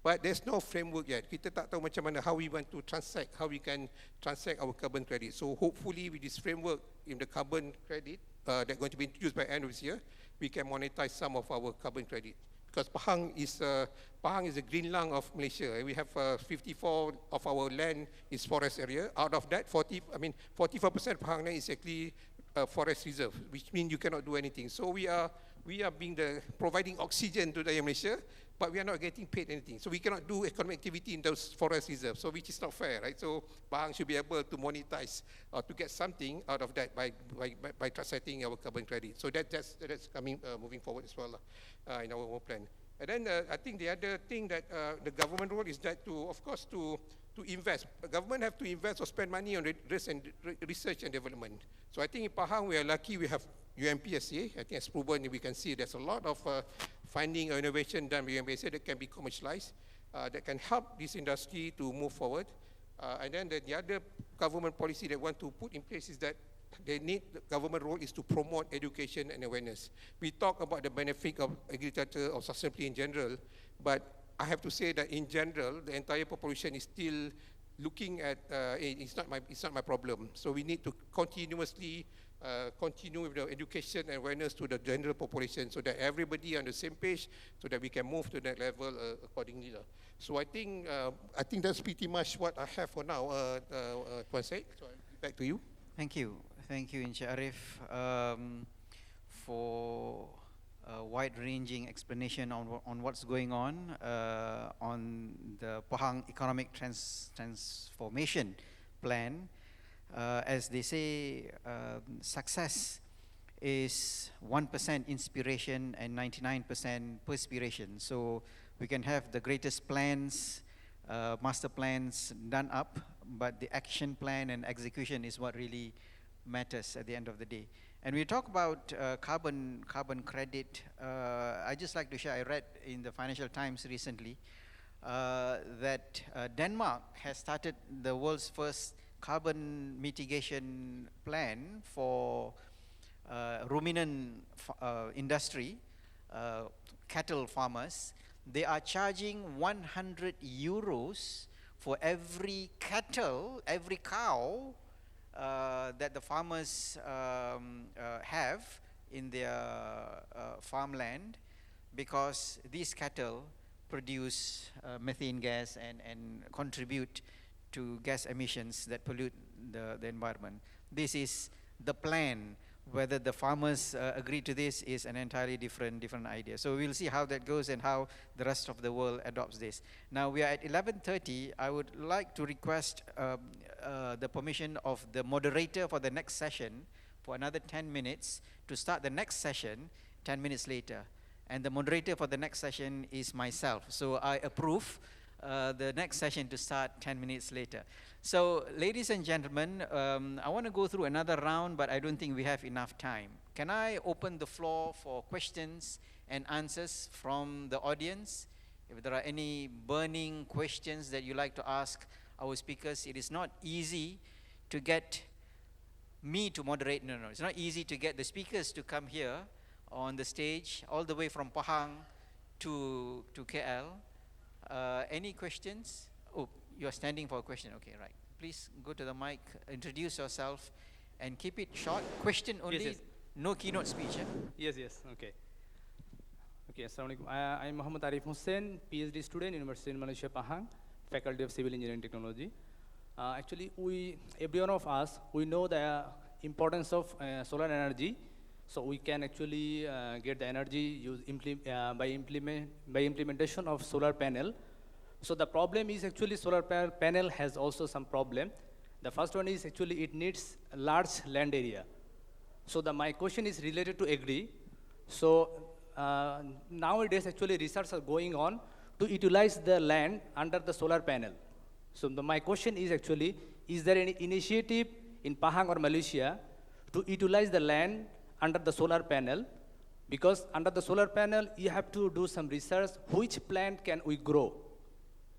But there's no framework yet. Kita tak tahu macam mana how we want to transact, how we can transact our carbon credit. So hopefully with this framework in the carbon credit that's going to be introduced by end of this year, we can monetize some of our carbon credit. Because Pahang is a green lung of Malaysia. We have 54 of our land is forest area. Out of that, 44% of Pahang land is actually forest reserve, which means you cannot do anything. So we are providing oxygen to the Malaysia, but we are not getting paid anything. So we cannot do economic activity in those forest reserves, so which is not fair, right? So Pahang should be able to monetize or to get something out of that by transacting our carbon credit. So that's coming moving forward as well in our plan. And then I think the other thing that the government role is that to invest. The government have to invest or spend money on research and development. So I think in Pahang we are lucky we have UMPSA. I think as proven we can see there's a lot of finding or innovation done by UMPSA that can be commercialized, that can help this industry to move forward. And then the other government policy they want to put in place is that the government role is to promote education and awareness. We talk about the benefit of agriculture or sustainability in general, but I have to say that in general, the entire population is still looking at, it's not my problem. So we need to continuously continue with the education and awareness to the general population so that everybody on the same page, so that we can move to that level accordingly. So I think that's pretty much what I have for now, Tuan Syed. So back to you. Thank you. Thank you, Encik Arif, for a wide-ranging explanation on what's going on the Pahang Economic Transformation Plan. As they say, success is 1% inspiration and 99% perspiration. So we can have the greatest plans, master plans done up, but the action plan and execution is what really matters at the end of the day. And we talk about carbon credit. I just like to share, I read in the Financial Times recently that Denmark has started the world's first carbon mitigation plan for ruminant industry, cattle farmers. They are charging 100 euros for every cow that the farmers have in their farmland, because these cattle produce methane gas and contribute to gas emissions that pollute the environment. This is the plan. Whether the farmers agree to this is an entirely different idea. So we'll see how that goes and how the rest of the world adopts this. Now we are at 11:30. I would like to request the permission of the moderator for the next session for another 10 minutes to start the next session 10 minutes later. And the moderator for the next session is myself. So I approve the next session to start 10 minutes later. So, ladies and gentlemen, I want to go through another round, but I don't think we have enough time. Can I open the floor for questions and answers from the audience? If there are any burning questions that you like to ask our speakers, it is not easy to get me to moderate. No, it's not easy to get the speakers to come here on the stage, all the way from Pahang to KL. Any questions? Oh, you're standing for a question. Okay, right. Please go to the mic, introduce yourself, and keep it short. Question only, Yes. no keynote speech. Yes, okay. Okay, Assalamualaikum. I'm Muhammad Arif Hussain, PhD student, University in Malaysia, Pahang, Faculty of Civil Engineering Technology. Actually, every one of us, we know the importance of solar energy. So we can actually get the energy by implementation of solar panel. So the problem is actually solar panel has also some problem. The first one is actually it needs a large land area. So my question is related to agri. So nowadays actually research are going on to utilize the land under the solar panel. So my question is actually, is there any initiative in Pahang or Malaysia to utilize the land under the solar panel? Because under the solar panel, you have to do some research, which plant can we grow?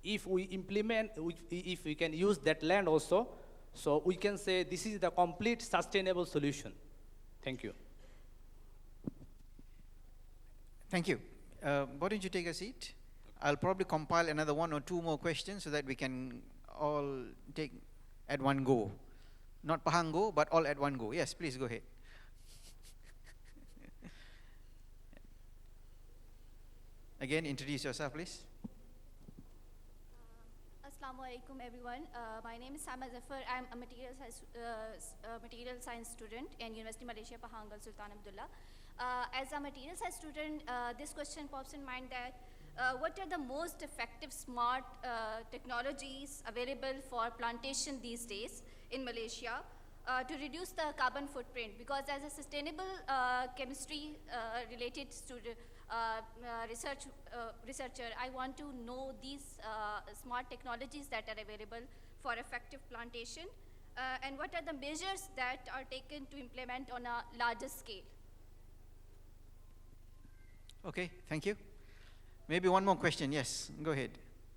If we implement, if we can use that land also, so we can say this is the complete sustainable solution. Thank you. Thank you. Why don't you take a seat? I'll probably compile another 1 or 2 more questions so that we can all take at one go. Not Pahang go, but all at one go. Yes, please go ahead. Again, introduce yourself, please. Assalamualaikum everyone. My name is Sama Zafar. I'm a material science student in University Malaysia, Pahang, Sultan Abdullah. As a material science student, this question pops in mind that what are the most effective smart technologies available for plantation these days in Malaysia to reduce the carbon footprint? Because as a sustainable chemistry related student, researcher, I want to know these smart technologies that are available for effective plantation and what are the measures that are taken to implement on a larger scale. Okay, thank you. Maybe one more question. Yes, go ahead.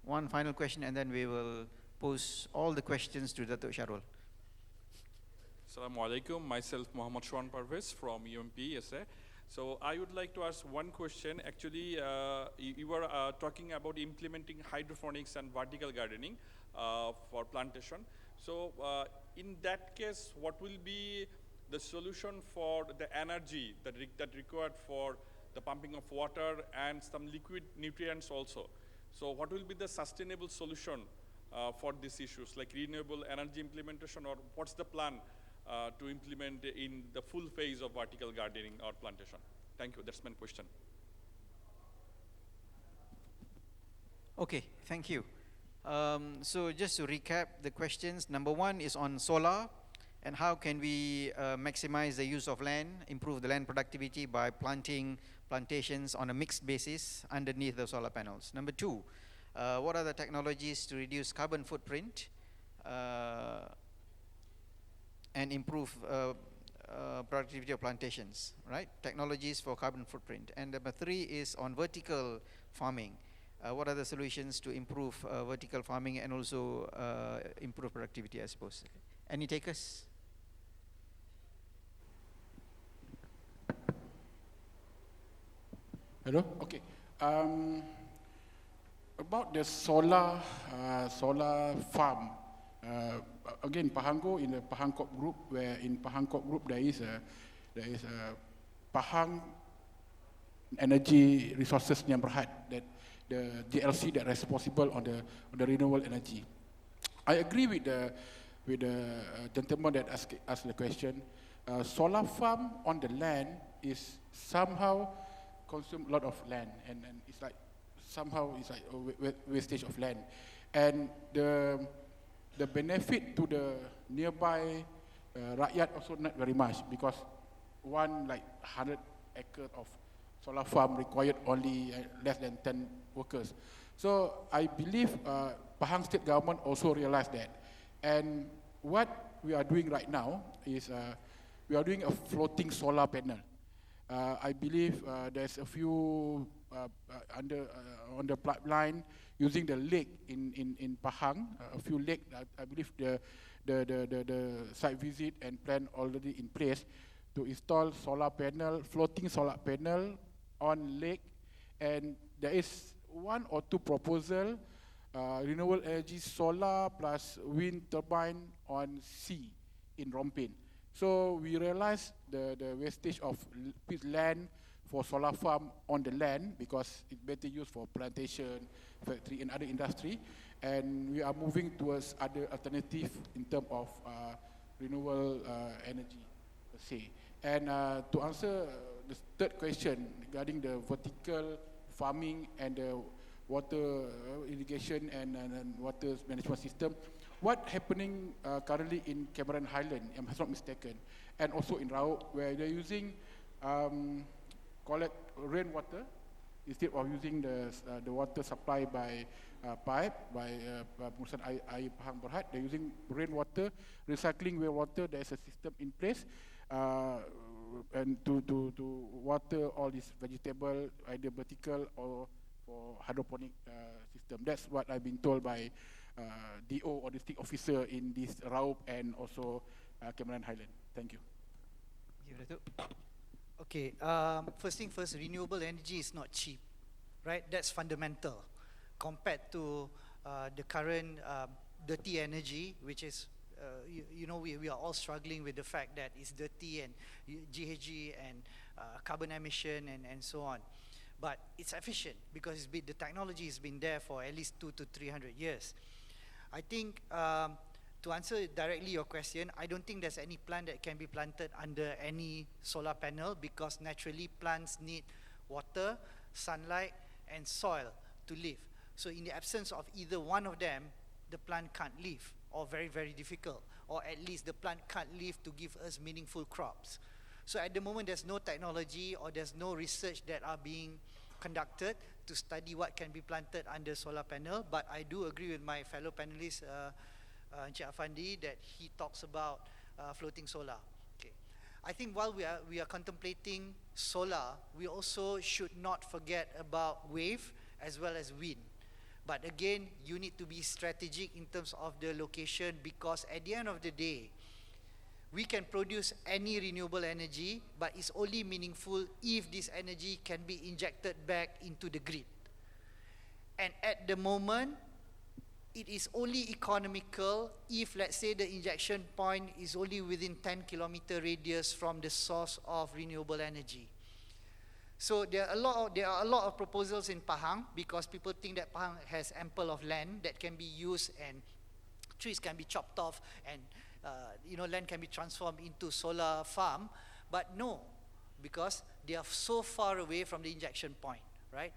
One final question and then we will pose all the questions to Datuk Sharul. Assalamu alaikum. Myself, Muhammad Shwan Parvez from UMP, SA. So I would like to ask one question. Actually, you were talking about implementing hydroponics and vertical gardening for plantation. So in that case, what will be the solution for the energy that required for the pumping of water and some liquid nutrients also? So what will be the sustainable solution for these issues, like renewable energy implementation, or what's the plan to implement in the full phase of vertical gardening or plantation? Thank you, that's my question. Okay, thank you. So just to recap the questions, number one is on solar and how can we maximize the use of land, improve the land productivity by planting plantations on a mixed basis underneath the solar panels. Number two, what are the technologies to reduce carbon footprint and improve productivity of plantations, right? Technologies for carbon footprint. And number three is on vertical farming. What are the solutions to improve vertical farming and also improve productivity, I suppose? Any takers? Hello? Okay. About the solar farm, again, Pahangko, in the Pahang Corp group, where in Pahang Corp group there is a Pahang Energy Resources Sdn Bhd, that the GLC that is responsible on the renewable energy. I agree with the gentleman that asked the question. Solar farm on the land is somehow consume a lot of land, and it's like somehow it's like a wastage of land, and the benefit to the nearby rakyat also not very much, because one like 100 acre of solar farm required only less than 10 workers. So I believe Pahang state government also realized that, and what we are doing right now is we are doing a floating solar panel. I believe there's a few on the pipeline using the lake in Pahang, a few lake. I believe the site visit and plan already in place to install floating solar panel on lake, and there is one or two proposal, renewable energy solar plus wind turbine on sea in Rompin. So we realized the wastage of land for solar farm on the land, because it's better used for plantation, factory and other industry, and we are moving towards other alternative in terms of renewable energy per se. And to answer the third question regarding the vertical farming and the water irrigation and water management system, what happening currently in Cameron Highland, if I'm not mistaken, and also in Raup, where they're using collect rainwater instead of using the water supply by pipe by Pengurusan Air Pahang Berhad. They're using rainwater, recycling rainwater. There's a system in place, and to water all these vegetable, either vertical or for hydroponic system. That's what I've been told by DO or district officer in this Raup and also Cameron Highland. Thank you. Okay, first thing first, renewable energy is not cheap, right? That's fundamental compared to the current dirty energy, which is, we are all struggling with the fact that it's dirty and GHG and carbon emission and so on. But it's efficient because the technology has been there for at least 200 to 300 years. I think to answer directly your question, I don't think there's any plant that can be planted under any solar panel, because naturally plants need water, sunlight and soil to live. So in the absence of either one of them, the plant can't live, or very, very difficult, or at least the plant can't live to give us meaningful crops. So at the moment there's no technology or there's no research that are being conducted to study what can be planted under solar panel, but I do agree with my fellow panelists, Encik Afandi, that he talks about floating solar. Okay. I think while we are contemplating solar, we also should not forget about wave as well as wind. But again, you need to be strategic in terms of the location, because at the end of the day, we can produce any renewable energy, but it's only meaningful if this energy can be injected back into the grid. And at the moment, it is only economical if, let's say, the injection point is only within 10-kilometer radius from the source of renewable energy. So there are a lot of proposals in Pahang, because people think that Pahang has ample of land that can be used, and trees can be chopped off, and land can be transformed into solar farm. But no, because they are so far away from the injection point, right?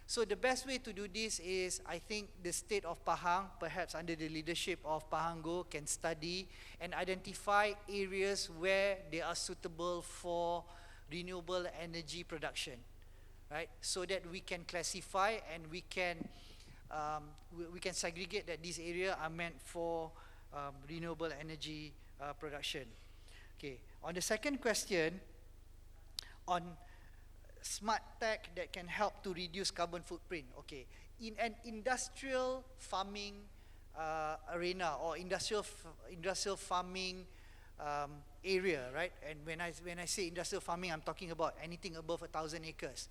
So the best way to do this is, I think the state of Pahang, perhaps under the leadership of Pahango, can study and identify areas where they are suitable for renewable energy production, right? So that we can classify and we can segregate that these areas are meant for renewable energy production. Okay, on the second question, on smart tech that can help to reduce carbon footprint. Okay, in an industrial farming arena or industrial farming area, right? And when I say industrial farming, I'm talking about anything above 1,000 acres.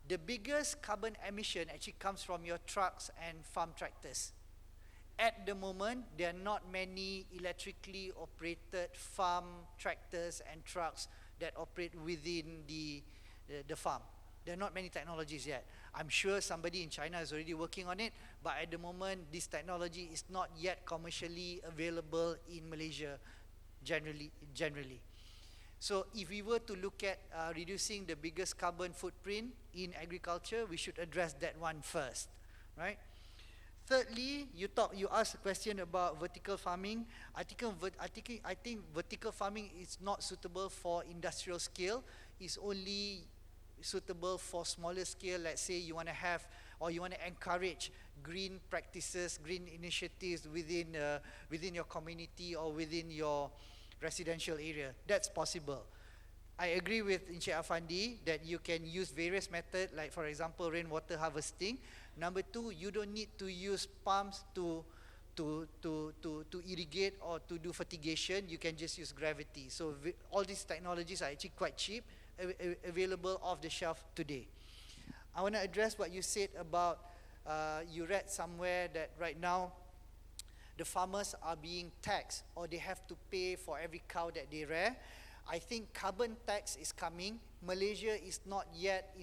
The biggest carbon emission actually comes from your trucks and farm tractors. At the moment, there are not many electrically operated farm tractors and trucks that operate within the farm. There are not many technologies yet. I'm sure somebody in China is already working on it, but at the moment, this technology is not yet commercially available in Malaysia generally. So if we were to look at reducing the biggest carbon footprint in agriculture, we should address that one first, right? Thirdly, you asked a question about vertical farming. I think vertical farming is not suitable for industrial scale. It's only suitable for smaller scale. Let's say you want to have, or you want to encourage green practices, green initiatives within your community or within your residential area. That's possible. I agree with Encik Afandi that you can use various methods, like for example rainwater harvesting. Number two, you don't need to use pumps to irrigate or to do fertigation. You can just use gravity. So all these technologies are actually quite cheap, available off the shelf today. I want to address what you said about, you read somewhere that right now the farmers are being taxed, or they have to pay for every cow that they rear. I think carbon tax is coming. Malaysia is not yet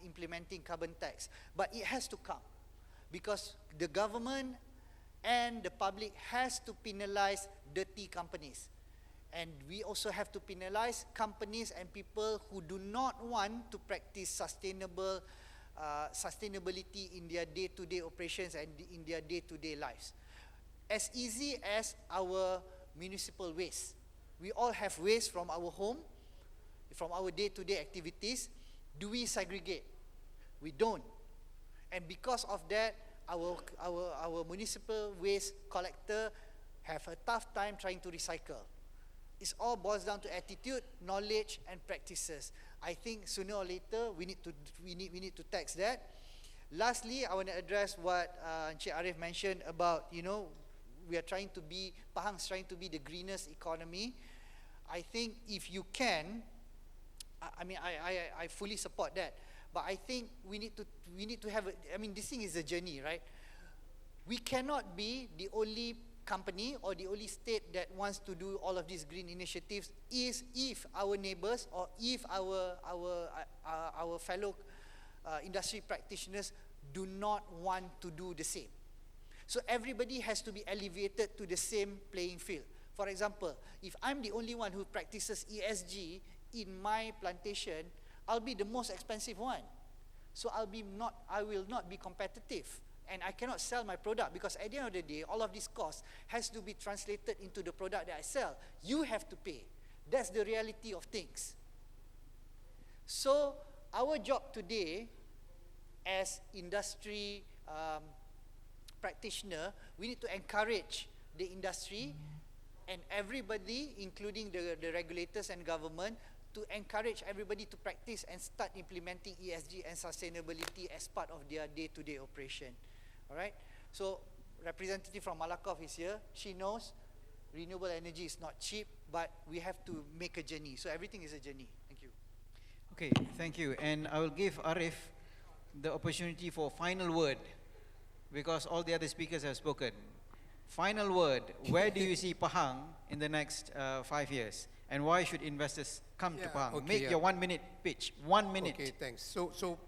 implementing carbon tax, but it has to come, because the government and the public has to penalize dirty companies. And we also have to penalize companies and people who do not want to practice sustainability in their day-to-day operations and in their day-to-day lives. As easy as our municipal waste. We all have waste from our home, from our day-to-day activities. Do we segregate? We don't. And because of that, our municipal waste collector have a tough time trying to recycle. It all boils down to attitude, knowledge, and practices. I think sooner or later we need to tax that. Lastly, I want to address what Encik Arif mentioned about, Pahang's trying to be the greenest economy. I think if you can, I fully support that. But I think we need to have this thing is a journey, right? We cannot be the only company or the only state that wants to do all of these green initiatives if our neighbors or if our fellow industry practitioners do not want to do the same. So everybody has to be elevated to the same playing field. For example, if I'm the only one who practices ESG in my plantation, I'll be the most expensive one. So I will not be competitive, and I cannot sell my product, because at the end of the day, all of this cost has to be translated into the product that I sell. You have to pay. That's the reality of things. So our job today as industry practitioner, we need to encourage the industry and everybody, including the regulators and government, to encourage everybody to practice and start implementing ESG and sustainability as part of their day-to-day operation. All right. So representative from Malakoff is here. She knows renewable energy is not cheap, but we have to make a journey. So everything is a journey. Thank you. Okay, thank you. And I will give Arif the opportunity for final word because all the other speakers have spoken. Final word, where do you see Pahang in the next 5 years? And why should investors come to Pahang? Okay, Make your 1 minute pitch. 1 minute. Okay, thanks. So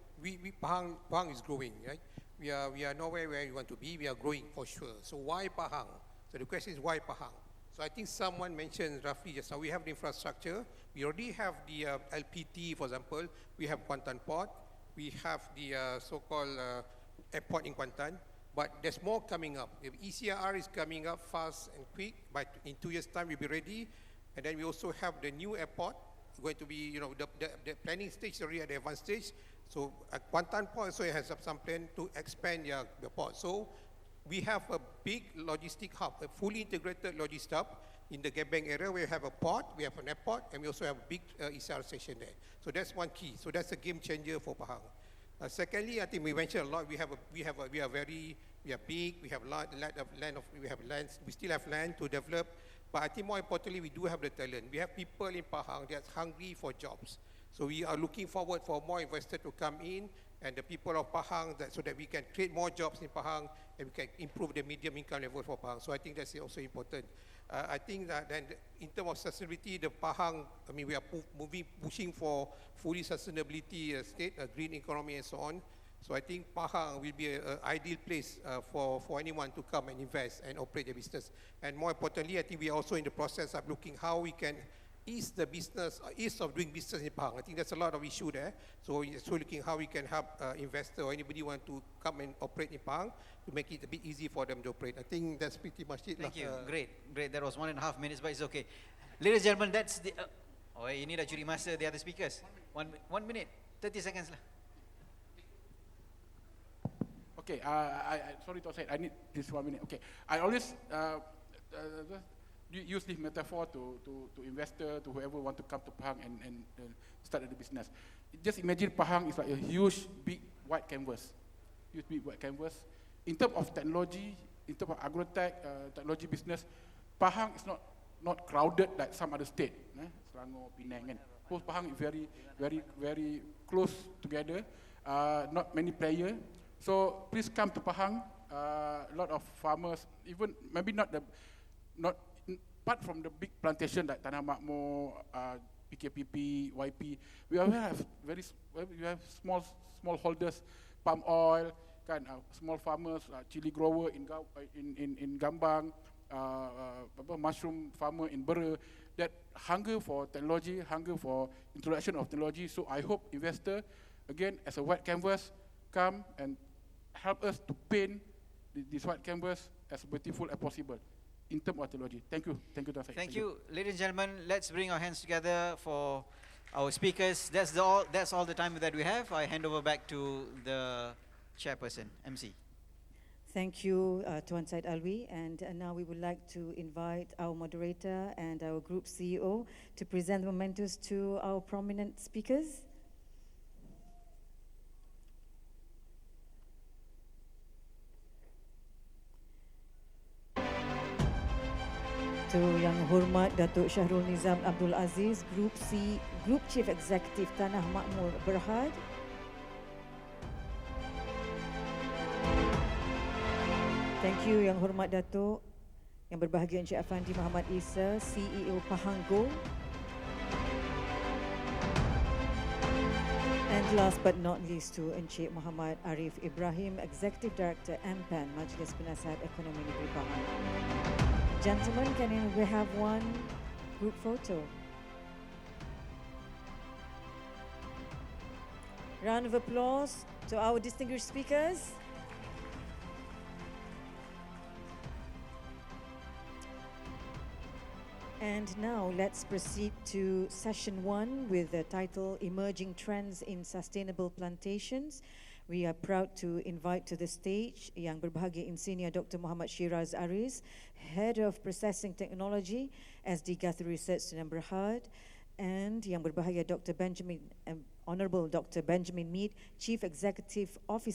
Pahang is growing, right? We are nowhere where we want to be. We are growing for sure. So why Pahang? So the question is why Pahang? So I think someone mentioned roughly just now we have the infrastructure. We already have the LPT, for example. We have Kuantan Port. We have the so-called airport in Kuantan. But there's more coming up. The ECR is coming up fast and quick. In 2 years' time, we'll be ready. And then we also have the new airport going to be, the planning stage is already at the advanced stage. So Kuantan Port also has some plan to expand the port. So we have a big logistic hub, a fully integrated logistic hub in the Gebeng area. We have a port, we have an airport, and we also have a big ECR station there. So that's one key. So that's a game changer for Pahang. Secondly, I think we mentioned a lot. We are big. We have lands. We still have land to develop. But I think more importantly, we do have the talent. We have people in Pahang that's hungry for jobs. So we are looking forward for more investors to come in and the people of Pahang so that we can create more jobs in Pahang and we can improve the medium income level for Pahang. So I think that's also important. I think that then in terms of sustainability, the Pahang, we are pushing for fully sustainability state, a green economy and so on. So I think Pahang will be an ideal place for anyone to come and invest and operate a business. And more importantly, I think we are also in the process of looking how we can ease of doing business in Pahang. I think there's a lot of issue there. So we're also looking how we can help investor or anybody want to come and operate in Pahang to make it a bit easy for them to operate. I think that's pretty much it. Thank you. Great. That was 1.5 minutes, but it's okay. Ladies and gentlemen, that's the... ini dah curi masa the other speakers. 1 minute, 30 seconds lah. Okay, I sorry to say, I need this 1 minute. Okay, I always use this metaphor to investor, to whoever want to come to Pahang and start the business. Just imagine Pahang is like a huge, big white canvas. In terms of technology, in terms of agrotech, technology business, Pahang is not crowded like some other state. Selangor, Penang, kan. Both Pahang is very, very, very close together. Not many players. So please come to Pahang. A lot of farmers, even maybe not apart from the big plantation like Tanah Makmur, PKPP, YP, we have small holders, palm oil, small farmers, chili grower in Gambang, mushroom farmer in Bera, that hunger for technology, hunger for introduction of technology. So I hope investor, again, as a white canvas, come and help us to paint this white canvas as beautiful as possible in terms of technology. Thank you. Thank you, Dr. Thank you. Ladies and gentlemen, let's bring our hands together for our speakers. That's all the time that we have. I hand over back to the chairperson, MC. Thank you, Tuan Said Alwi. And now we would like to invite our moderator and our group CEO to present the mementos to our prominent speakers. Yang Hormat Datuk Syahrul Nizam Abdul Aziz, Group Chief Executive Tanah Makmur Berhad. Thank you Yang Hormat Datuk, Yang Berbahagia Encik Afandi Muhammad Isa, CEO Pahang Go. And last but not least to Encik Muhammad Arif Ibrahim, Executive Director MPAN, Majlis Penasihat Ekonomi Negeri Pahang. Gentlemen, can we have one group photo? Round of applause to our distinguished speakers. And now let's proceed to session 1 with the title Emerging Trends in Sustainable Plantations. We are proud to invite to the stage Yang Berbahagia Insinyur Dr. Muhammad Shiraz Aris, Head of Processing Technology, SD Guthrie Research Sdn Berhad, and Yang Berbahagia Dr. Honorable Dr. Benjamin Mead, Chief Executive Officer